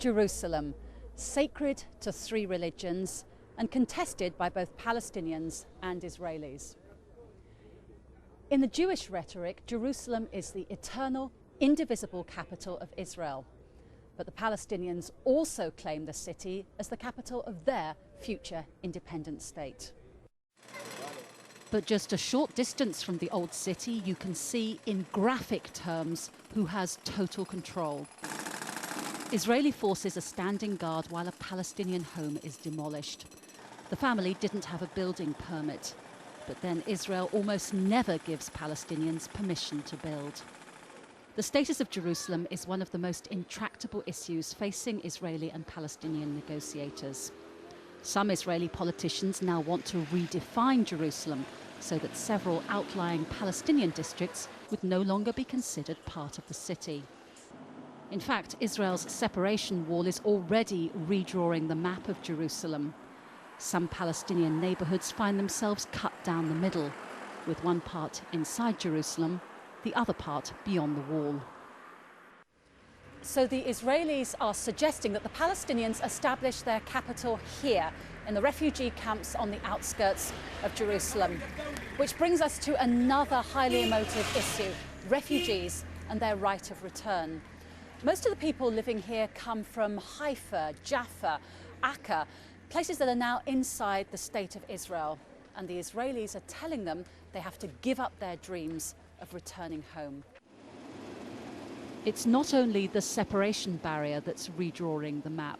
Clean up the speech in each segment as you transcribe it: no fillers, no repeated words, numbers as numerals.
Jerusalem, sacred to three religions and contested by both Palestinians and Israelis. In the Jewish rhetoric, Jerusalem is the eternal, indivisible capital of Israel. But the Palestinians also claim the city as the capital of their future independent state. But just a short distance from the old city, you can see in graphic terms who has total control. Israeli forces are standing guard while a Palestinian home is demolished. The family didn't have a building permit, but then Israel almost never gives Palestinians permission to build. The status of Jerusalem is one of the most intractable issues facing Israeli and Palestinian negotiators. Some Israeli politicians now want to redefine Jerusalem so that several outlying Palestinian districts would no longer be considered part of the city. In fact, Israel's separation wall is already redrawing the map of Jerusalem. Some Palestinian neighborhoods find themselves cut down the middle, with one part inside Jerusalem, the other part beyond the wall. So the Israelis are suggesting that the Palestinians establish their capital here, in the refugee camps on the outskirts of Jerusalem. Which brings us to another highly emotive issue, refugees and their right of return. Most of the people living here come from Haifa, Jaffa, Akka, places that are now inside the state of Israel. And the Israelis are telling them they have to give up their dreams of returning home. It's not only the separation barrier that's redrawing the map.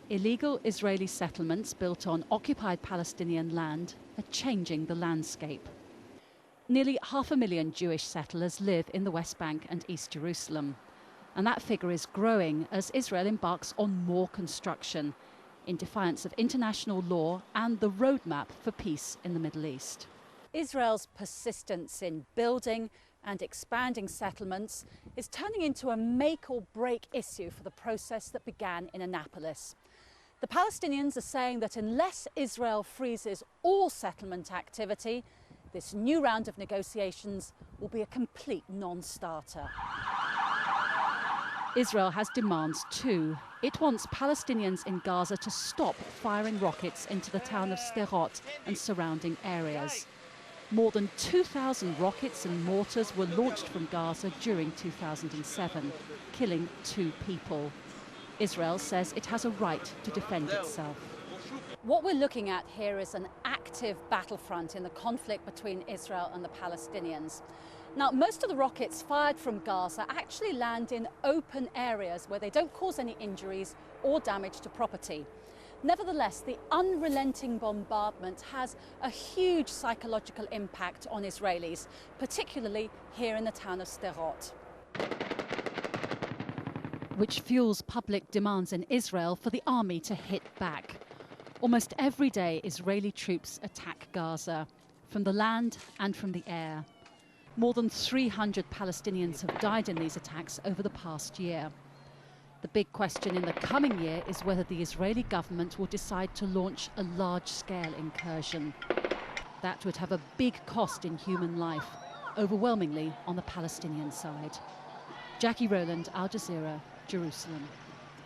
Illegal Israeli settlements built on occupied Palestinian land are changing the landscape. Nearly 500,000 Jewish settlers live in the West Bank and East Jerusalem. And that figure is growing as Israel embarks on more construction in defiance of international law and the roadmap for peace in the Middle East. Israel's persistence in building and expanding settlements is turning into a make or break issue for the process that began in Annapolis. The Palestinians are saying that unless Israel freezes all settlement activity, this new round of negotiations will be a complete non-starter. Israel has demands too. It wants Palestinians in Gaza to stop firing rockets into the town of Sderot and surrounding areas. More than 2,000 rockets and mortars were launched from Gaza during 2007, killing 2 people. Israel says it has a right to defend itself. What we're looking at here is an active battlefront in the conflict between Israel and the Palestinians. Now, most of the rockets fired from Gaza actually land in open areas where they don't cause any injuries or damage to property. Nevertheless, the unrelenting bombardment has a huge psychological impact on Israelis, particularly here in the town of Sderot, which fuels public demands in Israel for the army to hit back. Almost every day, Israeli troops attack Gaza, from the land and from the air. More than 300 Palestinians have died in these attacks over the past year. The big question in the coming year is whether the Israeli government will decide to launch a large-scale incursion. That would have a big cost in human life, overwhelmingly on the Palestinian side. Jacky Rowland, Al Jazeera, Jerusalem.